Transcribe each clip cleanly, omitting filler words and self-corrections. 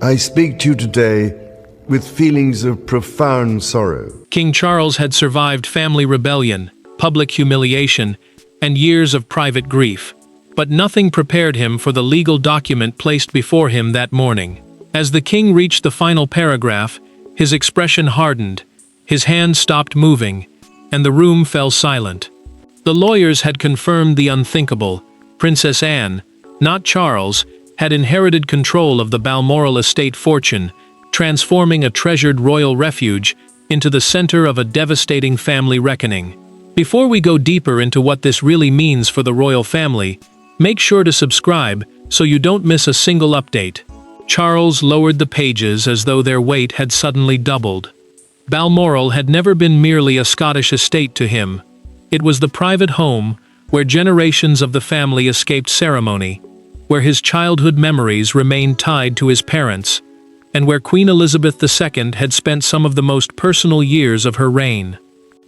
I speak to you today with feelings of profound sorrow. King Charles had survived family rebellion, public humiliation, and years of private grief. But nothing prepared him for the legal document placed before him that morning. As the king reached the final paragraph, his expression hardened, his hand stopped moving, and the room fell silent. The lawyers had confirmed the unthinkable. Princess Anne, not Charles, had inherited control of the Balmoral estate fortune, transforming a treasured royal refuge into the center of a devastating family reckoning. Before we go deeper into what this really means for the royal family, make sure to subscribe so you don't miss a single update. Charles lowered the pages as though their weight had suddenly doubled. Balmoral had never been merely a Scottish estate to him. It was the private home where generations of the family escaped ceremony, where his childhood memories remained tied to his parents, and where Queen Elizabeth II had spent some of the most personal years of her reign.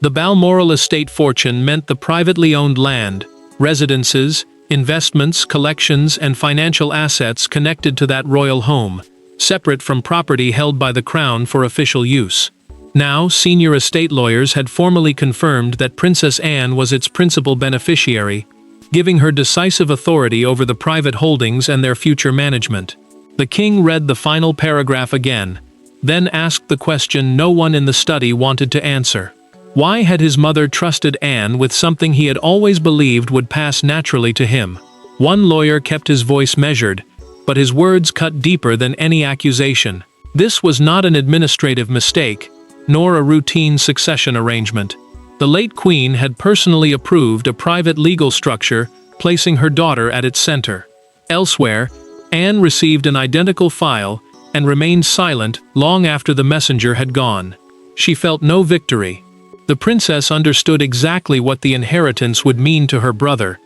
The Balmoral estate fortune meant the privately owned land, residences, investments, collections, and financial assets connected to that royal home, separate from property held by the crown for official use. Now, senior estate lawyers had formally confirmed that Princess Anne was its principal beneficiary, giving her decisive authority over the private holdings and their future management. The king read the final paragraph again, then asked the question no one in the study wanted to answer. Why had his mother trusted Anne with something he had always believed would pass naturally to him? One lawyer kept his voice measured, but his words cut deeper than any accusation. This was not an administrative mistake, nor a routine succession arrangement. The late queen had personally approved a private legal structure, placing her daughter at its center. Elsewhere, Anne received an identical file and remained silent long after the messenger had gone. She felt no victory. The princess understood exactly what the inheritance would mean to her brother,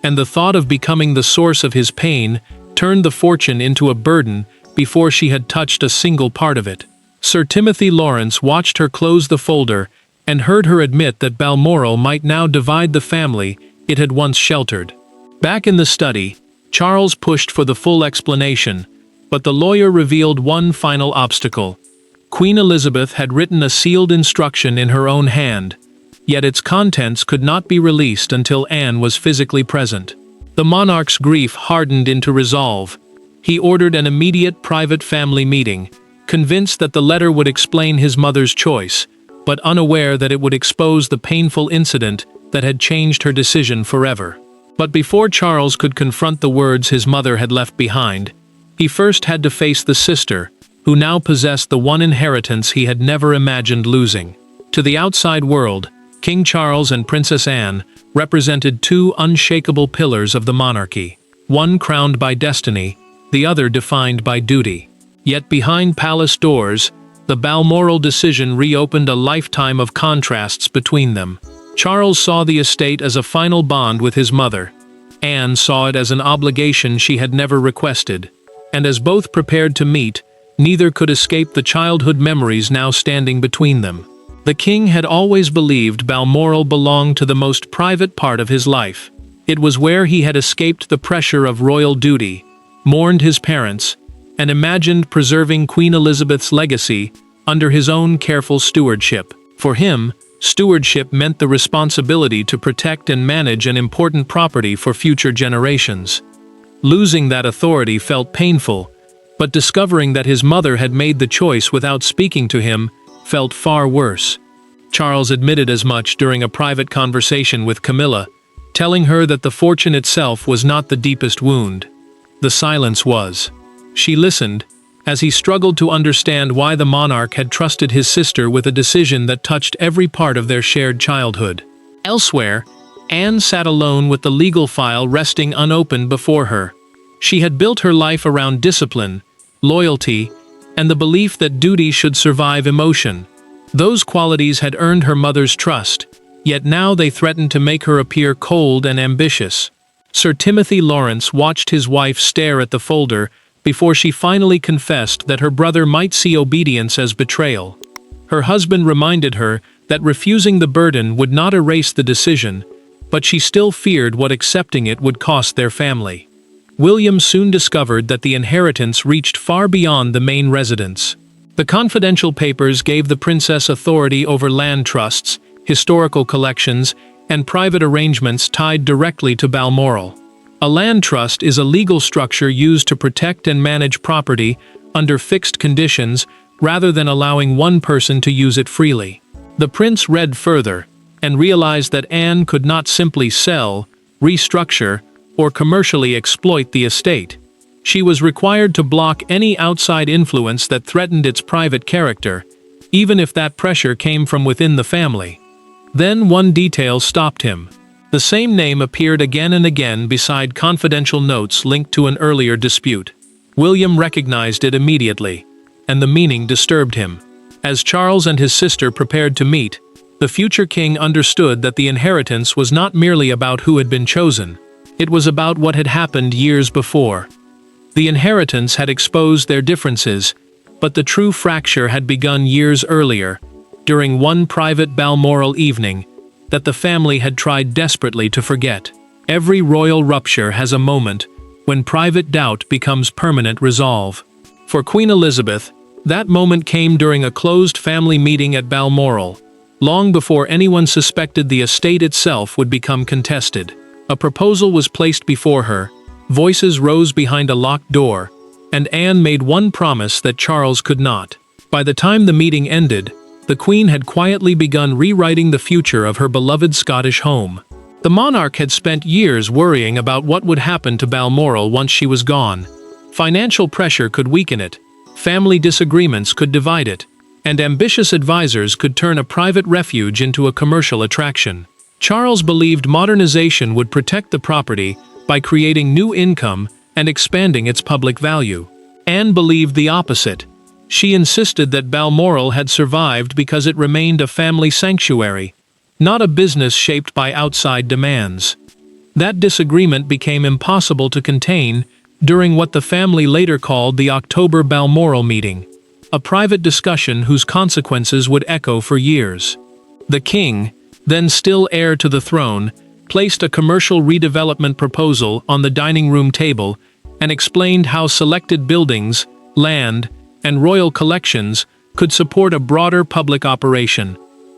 and the thought of becoming the source of his pain turned the fortune into a burden before she had touched a single part of it. Sir Timothy Lawrence watched her close the folder and heard her admit that Balmoral might now divide the family it had once sheltered. Back in the study, Charles pushed for the full explanation, but the lawyer revealed one final obstacle. Queen Elizabeth had written a sealed instruction in her own hand, yet its contents could not be released until Anne was physically present. The monarch's grief hardened into resolve. He ordered an immediate private family meeting, convinced that the letter would explain his mother's choice, but unaware that it would expose the painful incident that had changed her decision forever. But before Charles could confront the words his mother had left behind, he first had to face the sister, who now possessed the one inheritance he had never imagined losing. To the outside world, King Charles and Princess Anne represented two unshakable pillars of the monarchy, one crowned by destiny, the other defined by duty. Yet behind palace doors, the Balmoral decision reopened a lifetime of contrasts between them. Charles saw the estate as a final bond with his mother. Anne saw it as an obligation she had never requested. And as both prepared to meet, neither could escape the childhood memories now standing between them. The king had always believed Balmoral belonged to the most private part of his life. It was where he had escaped the pressure of royal duty, mourned his parents, and imagined preserving Queen Elizabeth's legacy under his own careful stewardship. For him, stewardship meant the responsibility to protect and manage an important property for future generations. Losing that authority felt painful, but discovering that his mother had made the choice without speaking to him felt far worse. Charles admitted as much during a private conversation with Camilla, telling her that the fortune itself was not the deepest wound. The silence was. She listened, as he struggled to understand why the monarch had trusted his sister with a decision that touched every part of their shared childhood. Elsewhere, Anne sat alone with the legal file resting unopened before her. She had built her life around discipline, loyalty, and the belief that duty should survive emotion. Those qualities had earned her mother's trust, yet now they threatened to make her appear cold and ambitious. Sir Timothy Lawrence watched his wife stare at the folder before she finally confessed that her brother might see obedience as betrayal. Her husband reminded her that refusing the burden would not erase the decision, but she still feared what accepting it would cost their family. William soon discovered that the inheritance reached far beyond the main residence. The confidential papers gave the princess authority over land trusts, historical collections, and private arrangements tied directly to Balmoral. A land trust is a legal structure used to protect and manage property under fixed conditions rather than allowing one person to use it freely. The prince read further and realized that Anne could not simply sell, restructure, or commercially exploit the estate. She was required to block any outside influence that threatened its private character, even if that pressure came from within the family. Then one detail stopped him. The same name appeared again and again beside confidential notes linked to an earlier dispute. William recognized it immediately, and the meaning disturbed him. As Charles and his sister prepared to meet, the future king understood that the inheritance was not merely about who had been chosen. It was about what had happened years before. The inheritance had exposed their differences, but the true fracture had begun years earlier, during one private Balmoral evening, that the family had tried desperately to forget. Every royal rupture has a moment when private doubt becomes permanent resolve. For Queen Elizabeth, that moment came during a closed family meeting at Balmoral, long before anyone suspected the estate itself would become contested. A proposal was placed before her, voices rose behind a locked door, and Anne made one promise that Charles could not. By the time the meeting ended, the Queen had quietly begun rewriting the future of her beloved Scottish home. The monarch had spent years worrying about what would happen to Balmoral once she was gone. Financial pressure could weaken it, family disagreements could divide it, and ambitious advisors could turn a private refuge into a commercial attraction. Charles believed modernization would protect the property by creating new income and expanding its public value. Anne believed the opposite. She insisted that Balmoral had survived because it remained a family sanctuary, not a business shaped by outside demands. That disagreement became impossible to contain during what the family later called the October Balmoral meeting, a private discussion whose consequences would echo for years. The king, then still heir to the throne, placed a commercial redevelopment proposal on the dining room table and explained how selected buildings, land, and royal collections could support a broader public operation.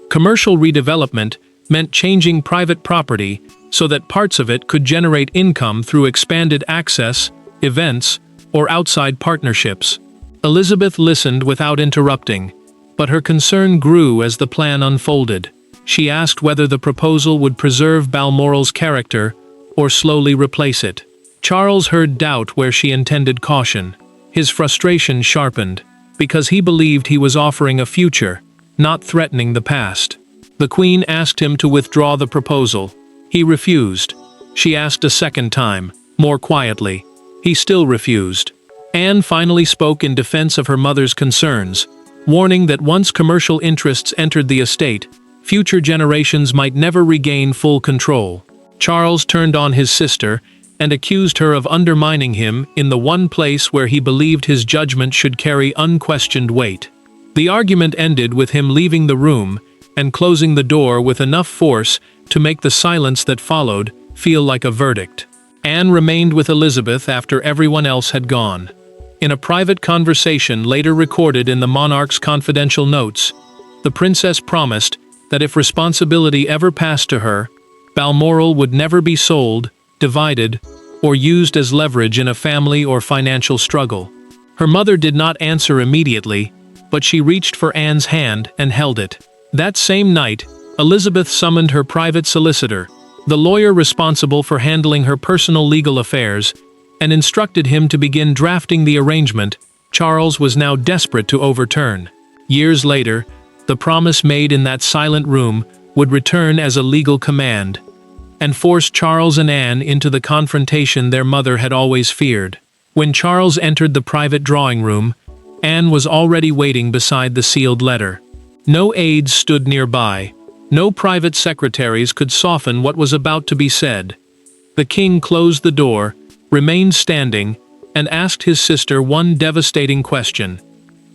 Commercial redevelopment meant changing private property so that parts of it could generate income through expanded access, events, or outside partnerships. Elizabeth listened without interrupting, but her concern grew as the plan unfolded. She asked whether the proposal would preserve Balmoral's character or slowly replace it. Charles heard doubt where she intended caution. His frustration sharpened, because he believed he was offering a future, not threatening the past. The Queen asked him to withdraw the proposal. He refused. She asked a second time, more quietly. He still refused. Anne finally spoke in defense of her mother's concerns, warning that once commercial interests entered the estate, future generations might never regain full control. Charles turned on his sister and accused her of undermining him in the one place where he believed his judgment should carry unquestioned weight. The argument ended with him leaving the room and closing the door with enough force to make the silence that followed feel like a verdict. Anne remained with Elizabeth after everyone else had gone. In a private conversation later recorded in the monarch's confidential notes, the princess promised that if responsibility ever passed to her, Balmoral would never be sold, divided, or used as leverage in a family or financial struggle. Her mother did not answer immediately, but she reached for Anne's hand and held it. That same night, Elizabeth summoned her private solicitor, the lawyer responsible for handling her personal legal affairs, and instructed him to begin drafting the arrangement Charles was now desperate to overturn. Years later, the promise made in that silent room would return as a legal command, and force Charles and Anne into the confrontation their mother had always feared. When Charles entered the private drawing room, Anne was already waiting beside the sealed letter. No aides stood nearby. No private secretaries could soften what was about to be said. The king closed the door, remained standing, and asked his sister one devastating question.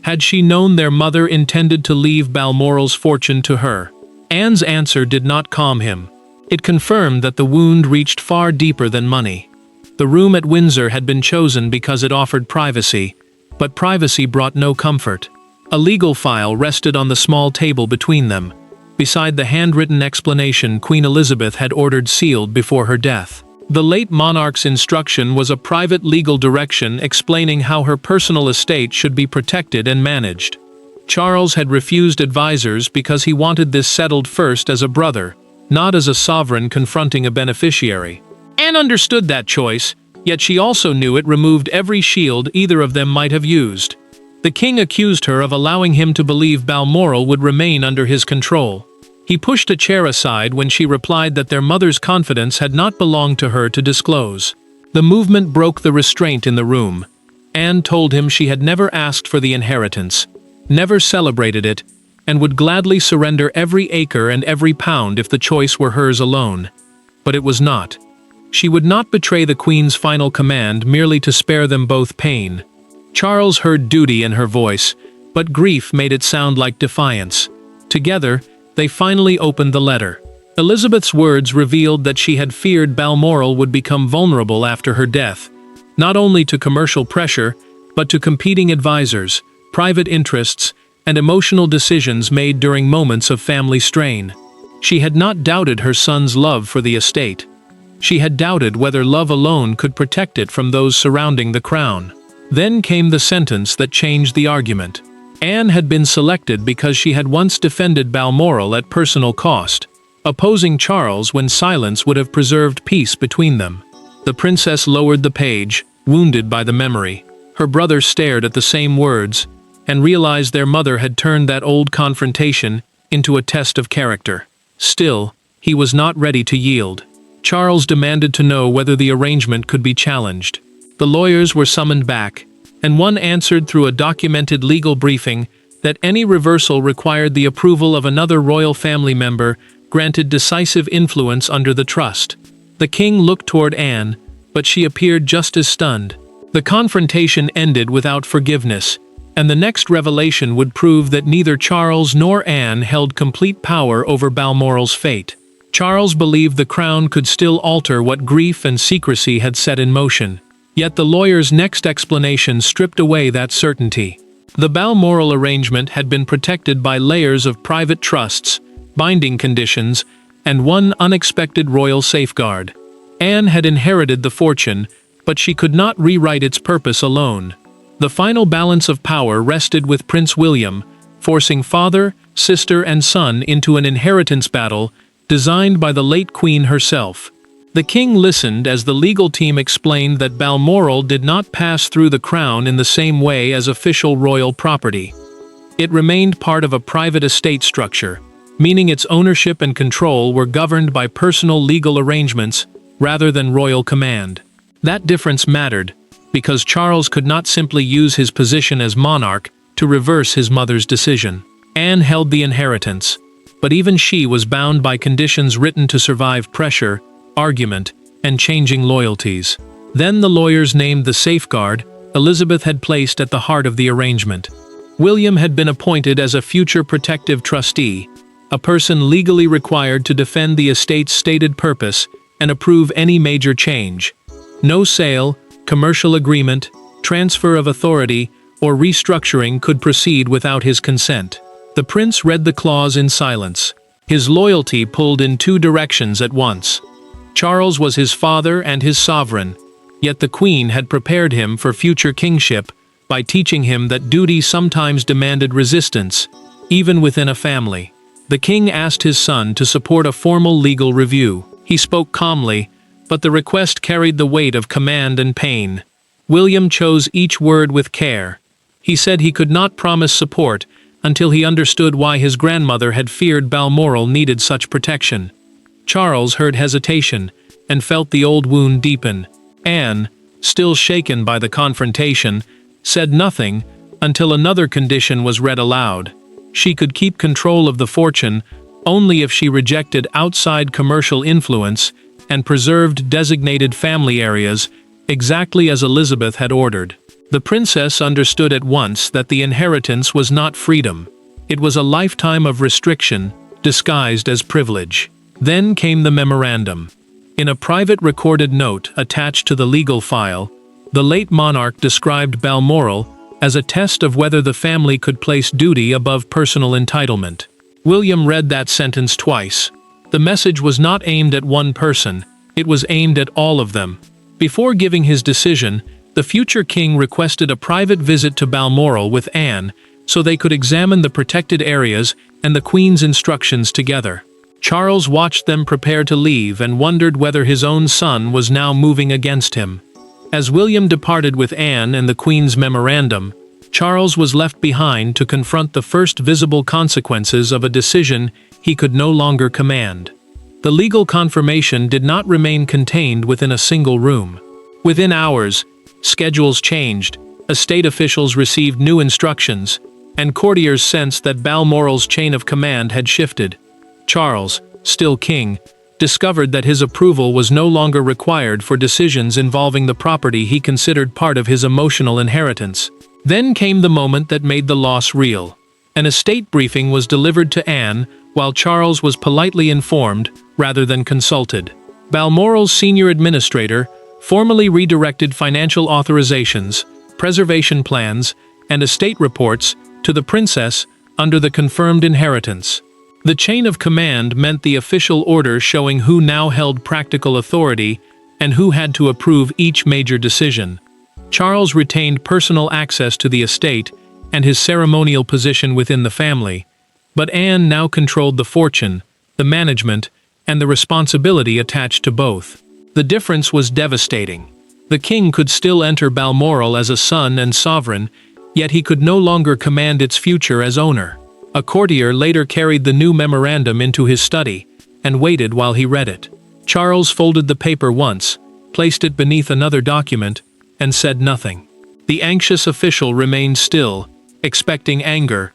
Had she known their mother intended to leave Balmoral's fortune to her? Anne's answer did not calm him. It confirmed that the wound reached far deeper than money. The room at Windsor had been chosen because it offered privacy, but privacy brought no comfort. A legal file rested on the small table between them, beside the handwritten explanation Queen Elizabeth had ordered sealed before her death. The late monarch's instruction was a private legal direction explaining how her personal estate should be protected and managed. Charles had refused advisors because he wanted this settled first as a brother, not as a sovereign confronting a beneficiary. Anne understood that choice, yet she also knew it removed every shield either of them might have used. The king accused her of allowing him to believe Balmoral would remain under his control. He pushed a chair aside when she replied that their mother's confidence had not belonged to her to disclose. The movement broke the restraint in the room. Anne told him she had never asked for the inheritance, never celebrated it, and would gladly surrender every acre and every pound if the choice were hers alone. But it was not. She would not betray the Queen's final command merely to spare them both pain. Charles heard duty in her voice, but grief made it sound like defiance. Together, they finally opened the letter. Elizabeth's words revealed that she had feared Balmoral would become vulnerable after her death, not only to commercial pressure, but to competing advisors, private interests, and emotional decisions made during moments of family strain. She had not doubted her son's love for the estate. She had doubted whether love alone could protect it from those surrounding the crown. Then came the sentence that changed the argument. Anne had been selected because she had once defended Balmoral at personal cost, opposing Charles when silence would have preserved peace between them. The princess lowered the page, wounded by the memory. Her brother stared at the same words, and realized their mother had turned that old confrontation into a test of character. Still, he was not ready to yield. Charles demanded to know whether the arrangement could be challenged. The lawyers were summoned back, and one answered through a documented legal briefing that any reversal required the approval of another royal family member, granted decisive influence under the trust. The king looked toward Anne, but she appeared just as stunned. The confrontation ended without forgiveness, and the next revelation would prove that neither Charles nor Anne held complete power over Balmoral's fate. Charles believed the crown could still alter what grief and secrecy had set in motion. Yet the lawyer's next explanation stripped away that certainty. The Balmoral arrangement had been protected by layers of private trusts, binding conditions, and one unexpected royal safeguard. Anne had inherited the fortune, but she could not rewrite its purpose alone. The final balance of power rested with Prince William, forcing father, sister, and son into an inheritance battle designed by the late Queen herself. The king listened as the legal team explained that Balmoral did not pass through the crown in the same way as official royal property. It remained part of a private estate structure, meaning its ownership and control were governed by personal legal arrangements rather than royal command. That difference mattered, because Charles could not simply use his position as monarch to reverse his mother's decision. Anne held the inheritance, but even she was bound by conditions written to survive pressure, argument, and changing loyalties. Then the lawyers named the safeguard Elizabeth had placed at the heart of the arrangement. William had been appointed as a future protective trustee, a person legally required to defend the estate's stated purpose and approve any major change. No sale, commercial agreement, transfer of authority, or restructuring could proceed without his consent. The prince read the clause in silence. His loyalty pulled in two directions at once. Charles was his father and his sovereign, yet the Queen had prepared him for future kingship by teaching him that duty sometimes demanded resistance, even within a family. The king asked his son to support a formal legal review. He spoke calmly, but the request carried the weight of command and pain. William chose each word with care. He said he could not promise support until he understood why his grandmother had feared Balmoral needed such protection. Charles heard hesitation and felt the old wound deepen. Anne, still shaken by the confrontation, said nothing until another condition was read aloud. She could keep control of the fortune only if she rejected outside commercial influence and preserved designated family areas, exactly as Elizabeth had ordered. The princess understood at once that the inheritance was not freedom. It was a lifetime of restriction, disguised as privilege. Then came the memorandum. In a private recorded note attached to the legal file, the late monarch described Balmoral as a test of whether the family could place duty above personal entitlement. William read that sentence twice. The message was not aimed at one person, it was aimed at all of them. Before giving his decision, the future king requested a private visit to Balmoral with Anne so they could examine the protected areas and the Queen's instructions together. Charles watched them prepare to leave and wondered whether his own son was now moving against him. As William departed with Anne and the Queen's memorandum, Charles was left behind to confront the first visible consequences of a decision he could no longer command. The legal confirmation did not remain contained within a single room. Within hours, schedules changed, estate officials received new instructions, and courtiers sensed that Balmoral's chain of command had shifted. Charles, still king, discovered that his approval was no longer required for decisions involving the property he considered part of his emotional inheritance. Then came the moment that made the loss real. An estate briefing was delivered to Anne, while Charles was politely informed, rather than consulted. Balmoral's senior administrator formally redirected financial authorizations, preservation plans, and estate reports to the princess under the confirmed inheritance. The chain of command meant the official order showing who now held practical authority and who had to approve each major decision. Charles retained personal access to the estate and his ceremonial position within the family, but Anne now controlled the fortune, the management, and the responsibility attached to both. The difference was devastating. The king could still enter Balmoral as a son and sovereign, yet he could no longer command its future as owner. A courtier later carried the new memorandum into his study and waited while he read it. Charles folded the paper once, placed it beneath another document, and said nothing. The anxious official remained still, expecting anger,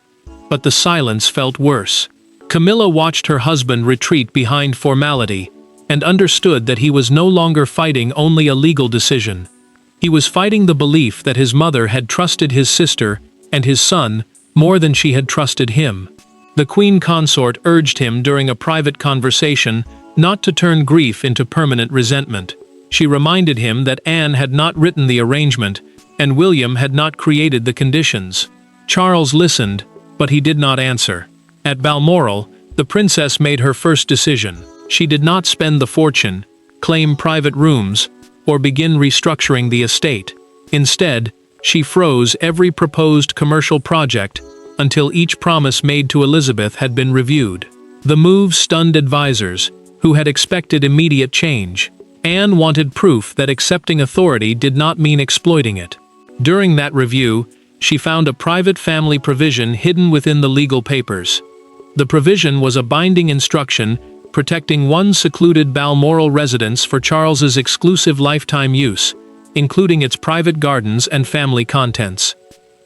but the silence felt worse. Camilla watched her husband retreat behind formality and understood that he was no longer fighting only a legal decision. He was fighting the belief that his mother had trusted his sister and his son more than she had trusted him. The queen consort urged him during a private conversation not to turn grief into permanent resentment. She reminded him that Anne had not written the arrangement, and William had not created the conditions. Charles listened, but he did not answer. At Balmoral, the princess made her first decision. She did not spend the fortune, claim private rooms, or begin restructuring the estate. Instead, she froze every proposed commercial project until each promise made to Elizabeth had been reviewed. The move stunned advisors, who had expected immediate change. Anne wanted proof that accepting authority did not mean exploiting it. During that review, she found a private family provision hidden within the legal papers. The provision was a binding instruction protecting one secluded Balmoral residence for Charles's exclusive lifetime use, including its private gardens and family contents.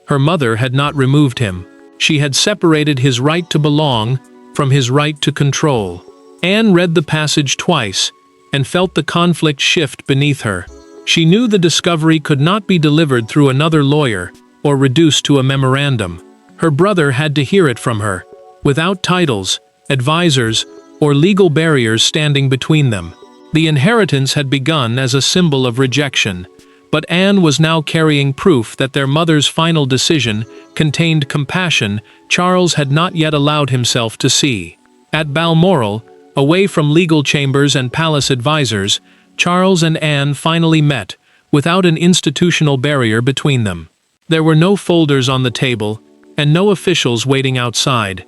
Her mother had not removed him. She had separated his right to belong from his right to control. Anne read the passage twice and felt the conflict shift beneath her. She knew the discovery could not be delivered through another lawyer or reduced to a memorandum. Her brother had to hear it from her, without titles, advisors, or legal barriers standing between them. The inheritance had begun as a symbol of rejection, but Anne was now carrying proof that their mother's final decision contained compassion Charles had not yet allowed himself to see. At Balmoral, away from legal chambers and palace advisors, Charles and Anne finally met, without an institutional barrier between them. There were no folders on the table, and no officials waiting outside.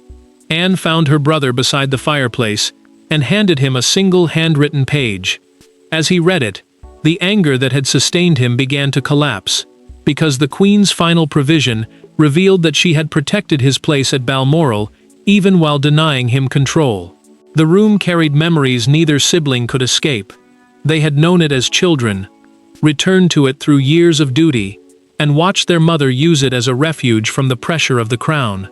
Anne found her brother beside the fireplace and handed him a single handwritten page. As he read it, the anger that had sustained him began to collapse, because the Queen's final provision revealed that she had protected his place at Balmoral even while denying him control. The room carried memories neither sibling could escape. They had known it as children, returned to it through years of duty, and watched their mother use it as a refuge from the pressure of the crown.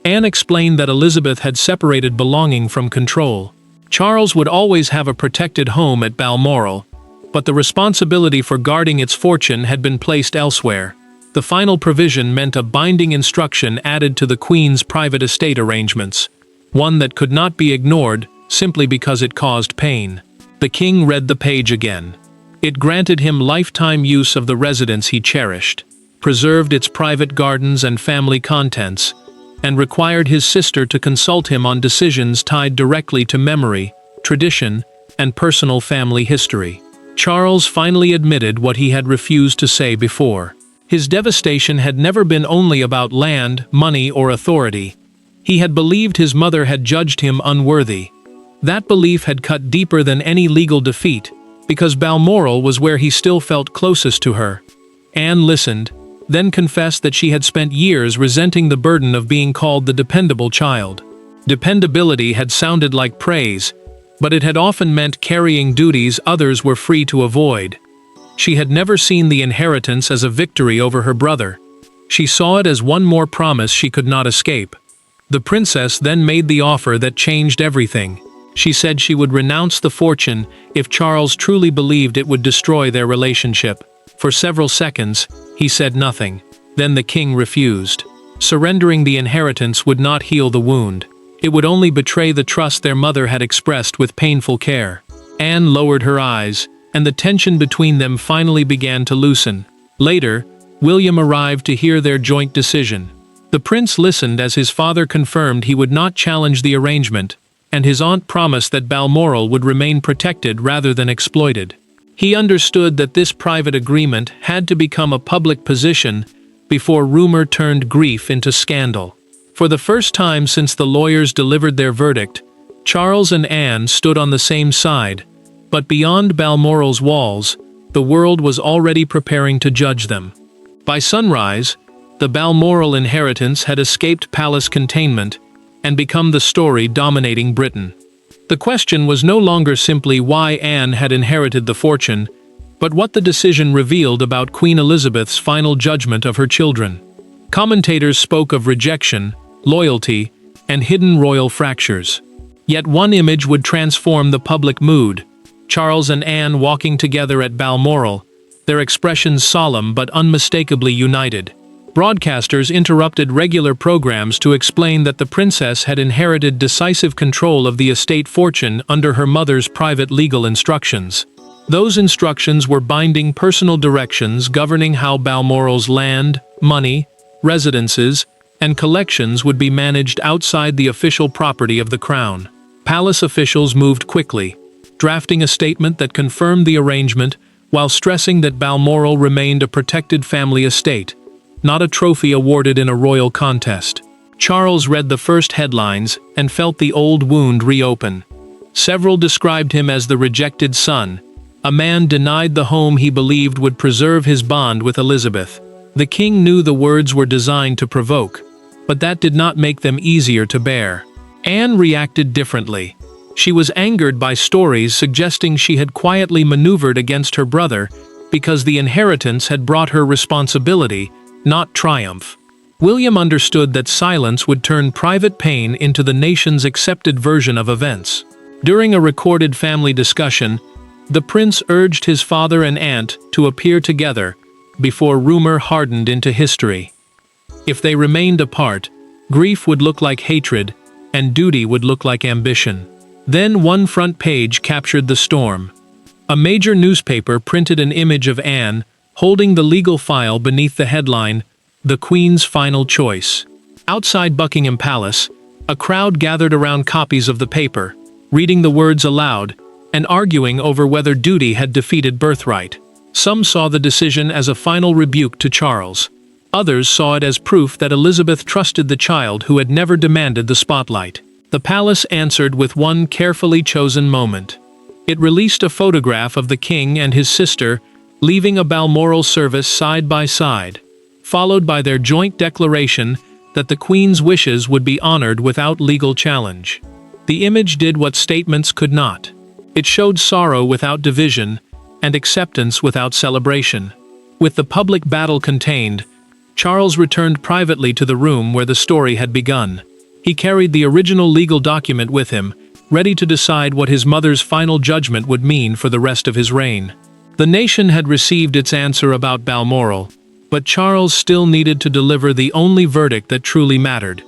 Anne explained that Elizabeth had separated belonging from control. Charles would always have a protected home at Balmoral, but the responsibility for guarding its fortune had been placed elsewhere. The final provision meant a binding instruction added to the Queen's private estate arrangements, one that could not be ignored simply because it caused pain. The king read the page again. It granted him lifetime use of the residence he cherished, preserved its private gardens and family contents, and required his sister to consult him on decisions tied directly to memory, tradition, and personal family history. Charles finally admitted what he had refused to say before. His devastation had never been only about land, money, or authority. He had believed his mother had judged him unworthy. That belief had cut deeper than any legal defeat, because Balmoral was where he still felt closest to her. Anne listened, then confessed that she had spent years resenting the burden of being called the dependable child. Dependability had sounded like praise, but it had often meant carrying duties others were free to avoid. She had never seen the inheritance as a victory over her brother. She saw it as one more promise she could not escape. The princess then made the offer that changed everything. She said she would renounce the fortune if Charles truly believed it would destroy their relationship. For several seconds, he said nothing. Then the king refused. Surrendering the inheritance would not heal the wound. It would only betray the trust their mother had expressed with painful care. Anne lowered her eyes, and the tension between them finally began to loosen. Later, William arrived to hear their joint decision. The prince listened as his father confirmed he would not challenge the arrangement, and his aunt promised that Balmoral would remain protected rather than exploited. He understood that this private agreement had to become a public position before rumor turned grief into scandal. For the first time since the lawyers delivered their verdict, Charles and Anne stood on the same side, but beyond Balmoral's walls, the world was already preparing to judge them. By sunrise, the Balmoral inheritance had escaped palace containment and become the story dominating Britain. The question was no longer simply why Anne had inherited the fortune, but what the decision revealed about Queen Elizabeth's final judgment of her children. Commentators spoke of rejection, loyalty, and hidden royal fractures. Yet one image would transform the public mood: Charles and Anne walking together at Balmoral, their expressions solemn but unmistakably united. Broadcasters interrupted regular programs to explain that the princess had inherited decisive control of the estate fortune under her mother's private legal instructions. Those instructions were binding personal directions governing how Balmoral's land, money, residences, and collections would be managed outside the official property of the crown. Palace officials moved quickly, drafting a statement that confirmed the arrangement while stressing that Balmoral remained a protected family estate, not a trophy awarded in a royal contest. Charles read the first headlines and felt the old wound reopen. Several described him as the rejected son, a man denied the home he believed would preserve his bond with Elizabeth. The king knew the words were designed to provoke, but that did not make them easier to bear. Anne reacted differently. She was angered by stories suggesting she had quietly maneuvered against her brother because the inheritance had brought her responsibility, not triumph. William understood that silence would turn private pain into the nation's accepted version of events. During a recorded family discussion, the prince urged his father and aunt to appear together before rumor hardened into history. If they remained apart, grief would look like hatred, and duty would look like ambition. Then one front page captured the storm. A major newspaper printed an image of Anne holding the legal file beneath the headline, "The Queen's Final Choice." Outside Buckingham Palace, a crowd gathered around copies of the paper, reading the words aloud, and arguing over whether duty had defeated birthright. Some saw the decision as a final rebuke to Charles. Others saw it as proof that Elizabeth trusted the child who had never demanded the spotlight. The palace answered with one carefully chosen moment. It released a photograph of the king and his sister leaving a Balmoral service side by side, followed by their joint declaration that the Queen's wishes would be honored without legal challenge. The image did what statements could not. It showed sorrow without division and acceptance without celebration. With the public battle contained, Charles returned privately to the room where the story had begun. He carried the original legal document with him, ready to decide what his mother's final judgment would mean for the rest of his reign. The nation had received its answer about Balmoral, but Charles still needed to deliver the only verdict that truly mattered,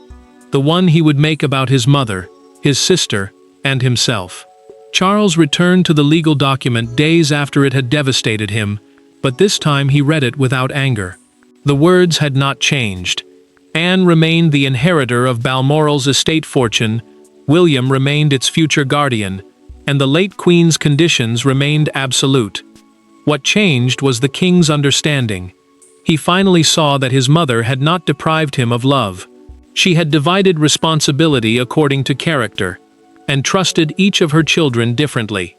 the one he would make about his mother, his sister, and himself. Charles returned to the legal document days after it had devastated him, but this time he read it without anger. The words had not changed. Anne remained the inheritor of Balmoral's estate fortune, William remained its future guardian, and the late Queen's conditions remained absolute. What changed was the king's understanding. He finally saw that his mother had not deprived him of love. She had divided responsibility according to character, and trusted each of her children differently.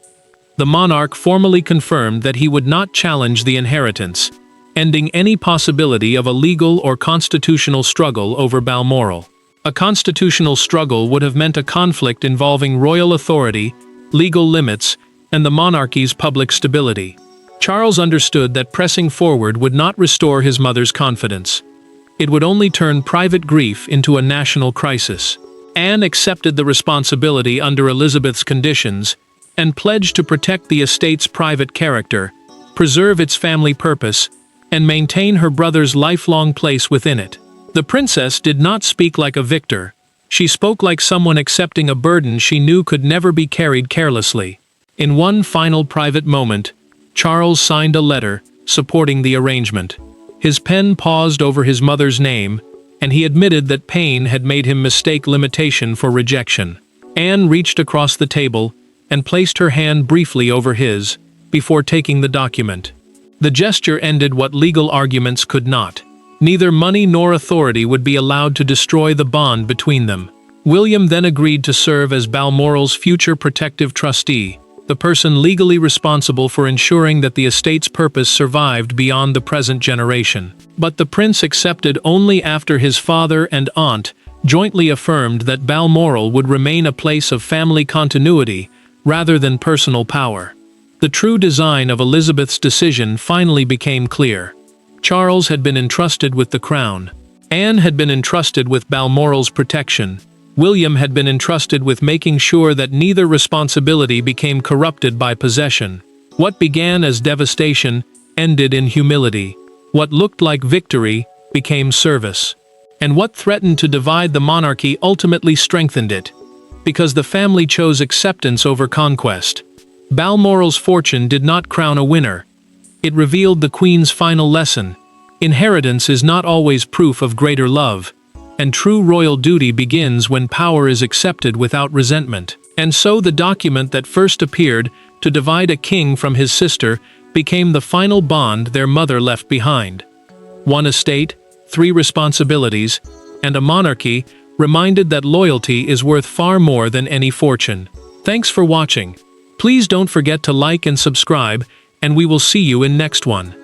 The monarch formally confirmed that he would not challenge the inheritance, ending any possibility of a legal or constitutional struggle over Balmoral. A constitutional struggle would have meant a conflict involving royal authority, legal limits, and the monarchy's public stability. Charles understood that pressing forward would not restore his mother's confidence. It would only turn private grief into a national crisis. Anne accepted the responsibility under Elizabeth's conditions and pledged to protect the estate's private character, preserve its family purpose, and maintain her brother's lifelong place within it. The princess did not speak like a victor. She spoke like someone accepting a burden she knew could never be carried carelessly. In one final private moment, Charles signed a letter supporting the arrangement. His pen paused over his mother's name, and he admitted that pain had made him mistake limitation for rejection. Anne reached across the table and placed her hand briefly over his, before taking the document. The gesture ended what legal arguments could not. Neither money nor authority would be allowed to destroy the bond between them. William then agreed to serve as Balmoral's future protective trustee, the person legally responsible for ensuring that the estate's purpose survived beyond the present generation. But the prince accepted only after his father and aunt jointly affirmed that Balmoral would remain a place of family continuity rather than personal power. The true design of Elizabeth's decision finally became clear. Charles had been entrusted with the crown. Anne had been entrusted with Balmoral's protection. William had been entrusted with making sure that neither responsibility became corrupted by possession. What began as devastation ended in humility. What looked like victory became service. And what threatened to divide the monarchy ultimately strengthened it, because the family chose acceptance over conquest. Balmoral's fortune did not crown a winner. It revealed the Queen's final lesson. Inheritance is not always proof of greater love, and true royal duty begins when power is accepted without resentment. And so the document that first appeared to divide a king from his sister became the final bond their mother left behind. One estate, 3 responsibilities, and a monarchy reminded that loyalty is worth far more than any fortune. Thanks for watching. Please don't forget to like and subscribe, and we will see you in next one.